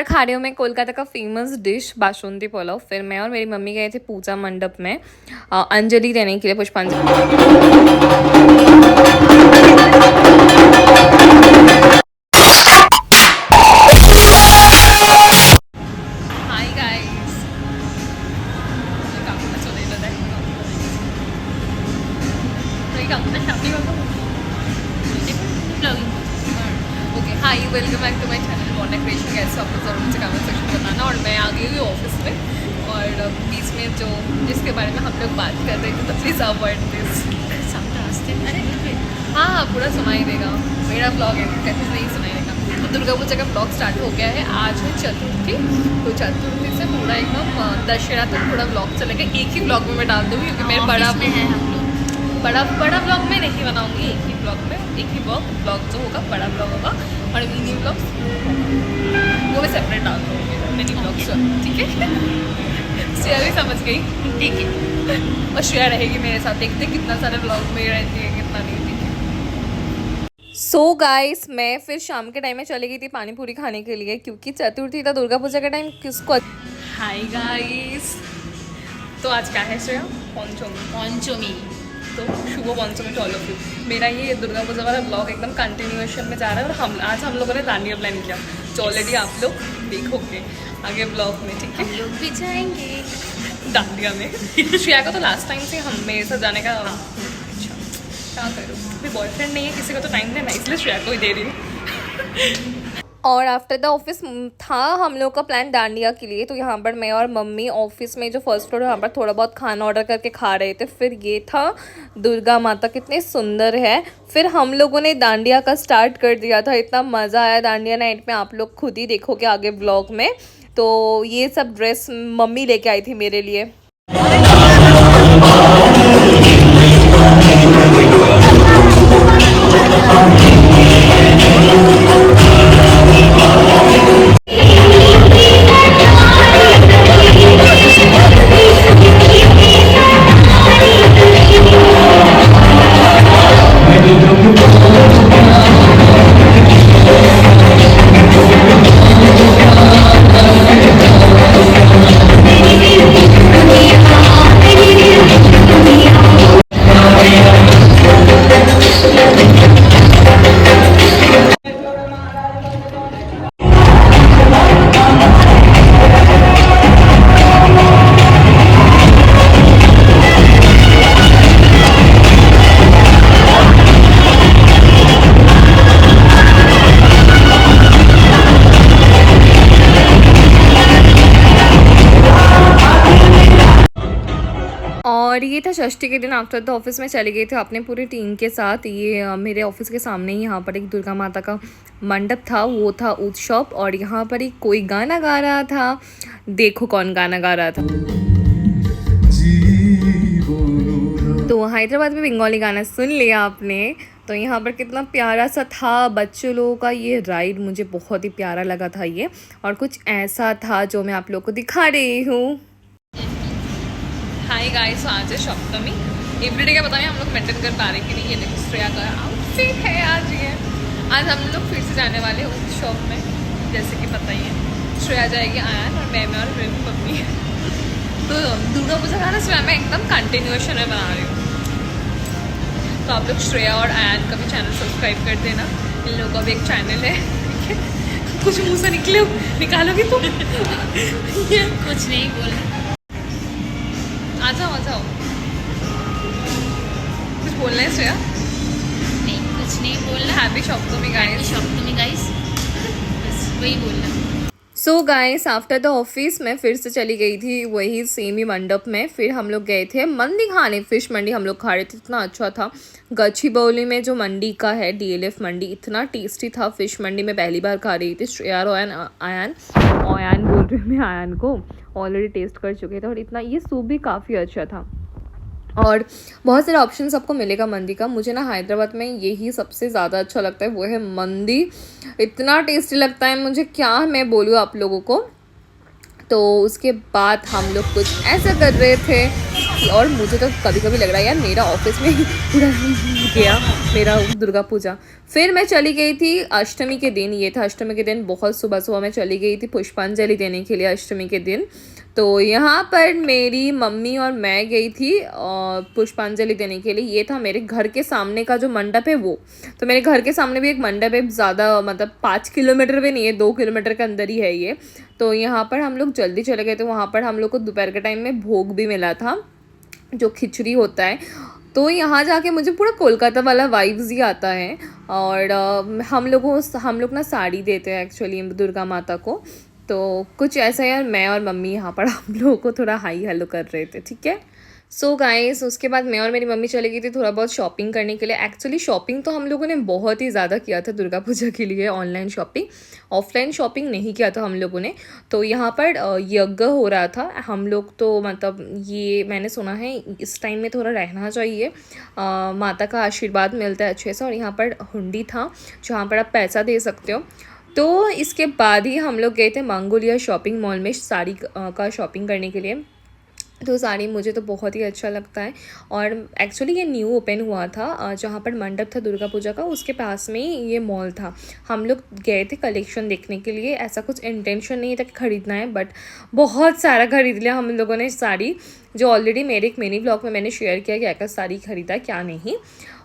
खा रही हूँ मैं कोलकाता का फेमस डिश बासुंदी पुलाव। फिर मैं और मेरी मम्मी गए थे पूजा मंडप में अंजलि देने के लिए, पुष्पांजलि। Hi guys, okay hi, welcome back to my channel Mona creation. कैसे आपको ज़रूर मुझे कमेंट सेक्शन में बताना। और मैं आ गई हुई ऑफिस में और बीच में जो जिसके बारे में हम लोग बात कर रहे थे, तो प्लीज़ अवॉइड दिस। हाँ, पूरा सुनाई देगा, मेरा ब्लॉग है, कैसे नहीं सुनाई देगा। तो दुर्गा पूजा का ब्लॉग स्टार्ट हो गया है। आज है चतुर्थी, तो चतुर्थी से पूरा एकदम दशहरा तक पूरा ब्लॉग चलेगा। एक ही ब्लॉग में मैं डाल दूँगी क्योंकि मेरे बड़ा बड़ा ब्लॉग में नहीं बनाऊंगी। एक ही ब्लॉग में एक ही ब्लॉग जो होगा बड़ा ब्लॉग होगा, और मिनी ब्लॉग वो मैं सेपरेट डाल दूँगी, मिनी ब्लॉग। ठीक है, श्रेया भी समझ गई, ठीक है। और श्रेया रहेगी मेरे साथ, देखते कितना सारे ब्लॉग में रहती है, कितना नहीं। ठीक है। सो गाइस, मैं फिर शाम के टाइम में चली गई थी पानी पूरी खाने के लिए, क्योंकि चतुर्थी था, दुर्गा पूजा का टाइम किसको। हाय गाइस, तो आज क्या है श्रेया? पंचमी। तो शुभ पंचमी टू ऑल ऑफ यू। मेरा ये दुर्गा पूजा वाला ब्लॉग एकदम कंटिन्यूएशन में जा रहा है। और आज हम लोगों ने दांडिया प्लान किया, जो ऑलरेडी आप लोग देखोगे आगे ब्लॉग में। ठीक है, हम लोग भी जाएंगे दांडिया में। श्रेया को तो लास्ट टाइम से हम मेरे साथ जाने का अच्छा, क्या करूँ, कोई बॉयफ्रेंड नहीं है, किसी को तो टाइम देना, इसलिए श्रेया को ही दे रही हूँ। और आफ्टर द ऑफिस था हम लोग का प्लान दांडिया के लिए। तो यहाँ पर मैं और मम्मी ऑफिस में जो फर्स्ट फ्लोर यहाँ पर थोड़ा बहुत खाना ऑर्डर करके खा रहे थे। फिर ये था दुर्गा माता, कितने सुंदर है। फिर हम लोगों ने दांडिया का स्टार्ट कर दिया था। इतना मज़ा आया दांडिया नाइट में, आप लोग खुद ही देखोगे आगे ब्लॉग में। तो ये सब ड्रेस मम्मी लेके आई थी मेरे लिए। और ये था षष्ठी के दिन आफ्टर द ऑफिस में चले गए थे अपने पूरी टीम के साथ। ये मेरे ऑफिस के सामने ही यहाँ पर एक दुर्गा माता का मंडप था, वो था उत्सव। और यहाँ पर ही कोई गाना गा रहा था, देखो कौन गाना गा रहा था। तो हैदराबाद में बंगाली गाना सुन लिया आपने। तो यहाँ पर कितना प्यारा सा था बच्चों लोगों का ये राइड, मुझे बहुत ही प्यारा लगा था ये। और कुछ ऐसा था जो मैं आप लोगों को दिखा रही हूँ। हाय गाइस, आज है सप्तमी। एवरीडे का पता नहीं हम लोग मेंटेन कर पा रहे कि नहीं। ये देखो श्रेया का आउटफिट है आज ये। आज हम लोग फिर से जाने वाले हैं शॉप में, जैसे कि पता ही है। श्रेया जाएगी आयान और मैं और मेरी मम्मी। तो दुर्गा पूजा का ना श्रेया मैं एकदम कंटिन्यूएशन में बना रही हूँ। तो आप लोग श्रेया और आयान का भी चैनल सब्सक्राइब कर देना। इन लोगों का भी एक चैनल है, ठीक है। कुछ मुँह से निकालोगी तुम? कुछ नहीं बोल, आ जाओ। कुछ बोलना है श्रेया? नहीं, कुछ नहीं बोलना। हैप्पी सप्तमी गाइस, बस वही बोलना। So guys, after the office मैं फिर से चली गई थी वही सेम ही मंडप में। फिर हम लोग गए थे मंडी खाने, फिश मंडी हम लोग खा रहे थे। इतना अच्छा था। गच्चीबौली में जो मंडी का है DLF मंडी, इतना टेस्टी था। फिश मंडी में पहली बार खा रही थी। श्रेया और आयान बोल रही हूँ मैं, आयान को ऑलरेडी टेस्ट कर चुके थे। और इतना ये सूप भी काफ़ी अच्छा था। और बहुत सारे ऑप्शन आपको मिलेगा मंदी का। मुझे ना हैदराबाद में यही सबसे ज़्यादा अच्छा लगता है, वो है मंदी। इतना टेस्टी लगता है मुझे, क्या मैं बोलूँ आप लोगों को। तो उसके बाद हम लोग कुछ ऐसा कर रहे थे। और मुझे तो कभी कभी लग रहा है यार मेरा ऑफिस में पूरा गया मेरा दुर्गा पूजा। फिर मैं चली गई थी अष्टमी के दिन, ये था अष्टमी के दिन, बहुत सुबह सुबह मैं चली गई थी पुष्पांजलि देने के लिए अष्टमी के दिन। तो यहाँ पर मेरी मम्मी और मैं गई थी पुष्पांजलि देने के लिए। ये था मेरे घर के सामने का जो मंडप है वो, तो मेरे घर के सामने भी एक मंडप है, ज़्यादा मतलब 5 किलोमीटर भी नहीं है, 2 किलोमीटर के अंदर ही है ये। तो यहाँ पर हम लोग जल्दी चले गए थे। वहाँ पर हम लोग को दोपहर के टाइम में भोग भी मिला था, जो खिचड़ी होता है। तो यहाँ जाके मुझे पूरा कोलकाता वाला वाइब्स ही आता है। और हम लोग ना साड़ी देते हैं एक्चुअली दुर्गा माता को। तो कुछ ऐसा यार, मैं और मम्मी यहाँ पर हम लोगों को थोड़ा हाई हेलो कर रहे थे, ठीक है। सो गाइस, उसके बाद मैं और मेरी मम्मी चली गई थी थोड़ा बहुत शॉपिंग करने के लिए। एक्चुअली शॉपिंग तो हम लोगों ने बहुत ही ज़्यादा किया था दुर्गा पूजा के लिए, ऑनलाइन शॉपिंग, ऑफलाइन शॉपिंग नहीं किया था हम लोगों ने। तो यहाँ पर यज्ञ हो रहा था, हम लोग तो मतलब ये मैंने सुना है इस टाइम में थोड़ा रहना चाहिए, माता का आशीर्वाद मिलता है अच्छे से। और यहाँ पर हुंडी था जहाँ पर आप पैसा दे सकते हो। तो इसके बाद ही हम लोग गए थे मंगोलिया शॉपिंग मॉल में साड़ी का शॉपिंग करने के लिए। तो साड़ी मुझे तो बहुत ही अच्छा लगता है। और एक्चुअली ये न्यू ओपन हुआ था, जहाँ पर मंडप था दुर्गा पूजा का, उसके पास में ही ये मॉल था। हम लोग गए थे कलेक्शन देखने के लिए, ऐसा कुछ इंटेंशन नहीं था कि ख़रीदना है, बट बहुत सारा ख़रीद लिया हम लोगों ने साड़ी, जो ऑलरेडी मेरे एक मिनी ब्लॉग में मैंने शेयर किया कि क्या साड़ी ख़रीदा क्या नहीं।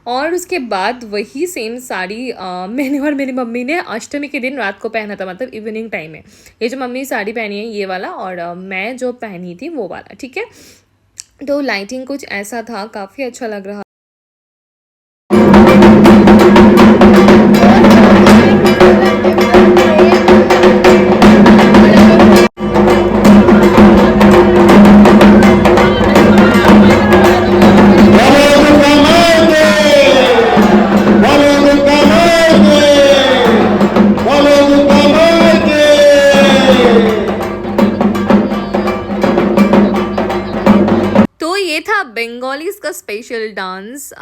और उसके बाद वही सेम साड़ी मैंने और मेरी मम्मी ने अष्टमी के दिन रात को पहना था, मतलब इवनिंग टाइम में। ये जो मम्मी साड़ी पहनी है ये वाला, और मैं जो पहनी थी वो वाला, ठीक है। तो लाइटिंग कुछ ऐसा था, काफ़ी अच्छा लग रहा। बंगालीज का स्पेशल डांस।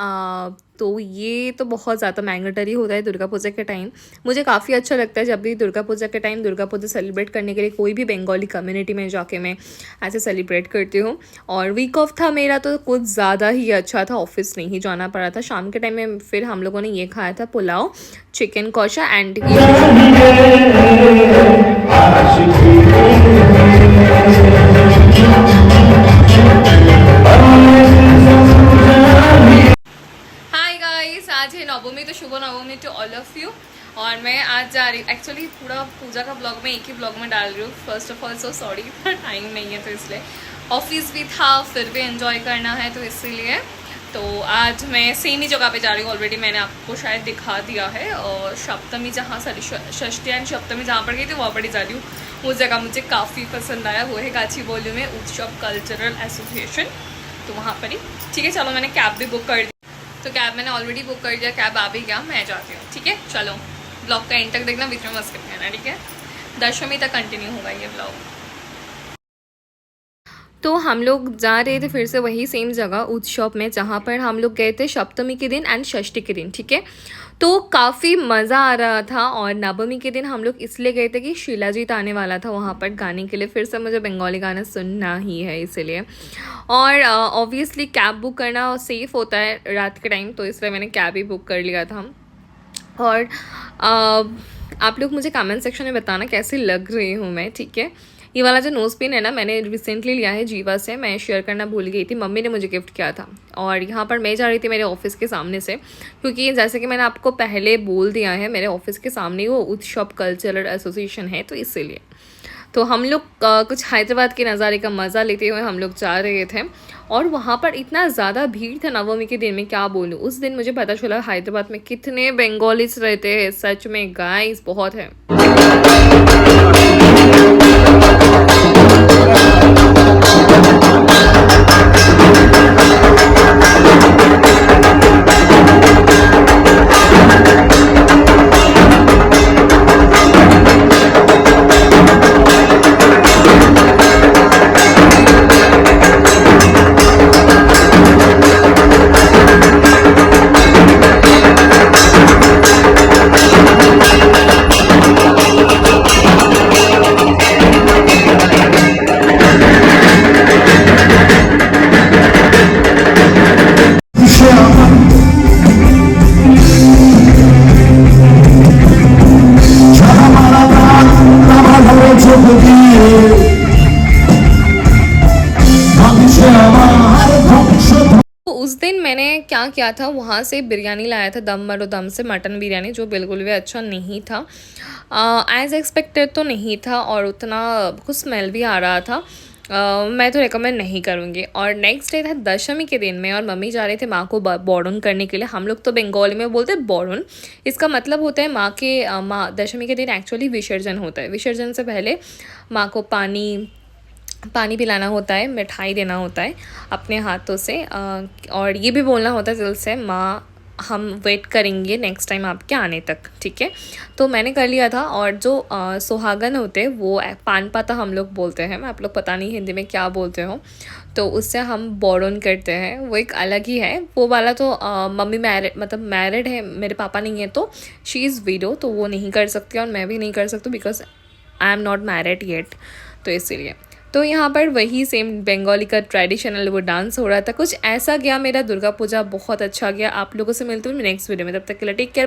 तो ये तो बहुत ज़्यादा मैंडेटरी होता है दुर्गा पूजा के टाइम। मुझे काफ़ी अच्छा लगता है जब भी दुर्गा पूजा के टाइम दुर्गा पूजा सेलिब्रेट करने के लिए कोई भी बंगाली कम्युनिटी में जाके मैं ऐसे सेलिब्रेट करती हूँ। और वीक ऑफ था मेरा तो कुछ ज़्यादा ही अच्छा था, ऑफिस नहीं जाना पड़ा था। शाम के टाइम में फिर हम लोगों ने ये खाया था पुलाव, चिकन कौशा एंड आज है नवमी, तो शुभ नवमी टू ऑल ऑफ यू। और मैं आज जा रही, एक्चुअली पूरा पूजा का ब्लॉग मैं एक ही ब्लॉग में डाल रही हूँ। First of all so sorry, time नहीं है तो इसलिए, ऑफिस भी था फिर भी एंजॉय करना है तो इसीलिए। तो आज मैं सेम ही जगह पे जा रही हूँ, ऑलरेडी मैंने आपको शायद दिखा दिया है। और सप्तमी जहाँ षष्ठी एंड सप्तमी जहाँ पर गई थी वहाँ पर ही जा रही हूँ। वो जगह मुझे काफ़ी पसंद आया, वो है गाचीबौली में उत्सव कल्चरल एसोसिएशन, तो वहाँ पर ही। ठीक है, चलो मैंने कैब भी बुक कर दी, तो कैब मैंने ऑलरेडी बुक कर दिया, कैब आ भी गया, मैं जाती हूँ। ठीक है, चलो ब्लॉग का एंड तक देखना, बीच में मस्किप करना, ठीक है। दशमी तक कंटिन्यू होगा ये ब्लॉग। तो हम लोग जा रहे थे फिर से वही सेम जगह उत्सव में, जहाँ पर हम लोग गए थे सप्तमी के दिन एंड षष्ठी के दिन, ठीक है। तो काफ़ी मज़ा आ रहा था। और नवमी के दिन हम लोग इसलिए गए थे कि शिलाजीत आने वाला था वहाँ पर गाने के लिए, फिर से मुझे बंगाली गाना सुनना ही है इसलिए। और ऑब्वियसली कैब बुक करना सेफ़ होता है रात के टाइम, तो इसलिए मैंने कैब ही बुक कर लिया था। और आप लोग मुझे कमेंट सेक्शन में बताना कैसी लग रही हूँ मैं, ठीक है। ये वाला जो नोज़ पिन है ना, मैंने रिसेंटली लिया है जीवा से, मैं शेयर करना भूल गई थी, मम्मी ने मुझे गिफ्ट किया था। और यहाँ पर मैं जा रही थी मेरे ऑफिस के सामने से, क्योंकि जैसे कि मैंने आपको पहले बोल दिया है मेरे ऑफिस के सामने वो उत्सव कल्चरल एसोसिएशन है, तो इसीलिए। तो हम लोग कुछ हैदराबाद के नज़ारे का मज़ा लेते हुए हम लोग जा रहे थे। और वहाँ पर इतना ज़्यादा भीड़ था नवमी के दिन में, क्या बोलूँ। उस दिन मुझे पता चला हैदराबाद में कितने बंगालीज रहते हैं, सच में गाइस बहुत है। শুভ দিয়ে ভাঙছে আমার ধ্বংস। तो उस दिन मैंने क्या किया था, वहाँ से बिरयानी लाया था दम मरो दम से, मटन बिरयानी, जो बिल्कुल भी अच्छा नहीं था, एज़ एक्सपेक्टेड तो नहीं था और उतना कुछ स्मेल भी आ रहा था। मैं तो रिकमेंड नहीं करूँगी। और नेक्स्ट डे था दशमी के दिन में और मम्मी जा रहे थे माँ को बोड़न करने के लिए। हम लोग तो बंगाली में बोलते हैं बोड़न, इसका मतलब होता है माँ के माँ दशमी के दिन एक्चुअली विसर्जन होता है। विसर्जन से पहले माँ को पानी पिलाना होता है, मिठाई देना होता है अपने हाथों से, और ये भी बोलना होता है दिल से, माँ हम वेट करेंगे नेक्स्ट टाइम आपके आने तक, ठीक है। तो मैंने कर लिया था। और जो सुहागन होते हैं वो पान पाता हम लोग बोलते हैं, आप लोग पता नहीं हिंदी में क्या बोलते हो, तो उससे हम बोड़न करते हैं, वो एक अलग ही है। वो वाला तो मम्मी मैरिड है, मेरे पापा नहीं है तो शी इज़ विडो, तो वो नहीं कर सकती और मैं भी नहीं कर सकती because I am not married yet, तो इसीलिए। तो यहाँ पर वही सेम बंगाली का ट्रेडिशनल वो डांस हो रहा था, कुछ ऐसा गया मेरा दुर्गा पूजा, बहुत अच्छा गया। आप लोगों से मिलते हुए नेक्स्ट वीडियो में, तब तक के लिए टेक केयर, बाय।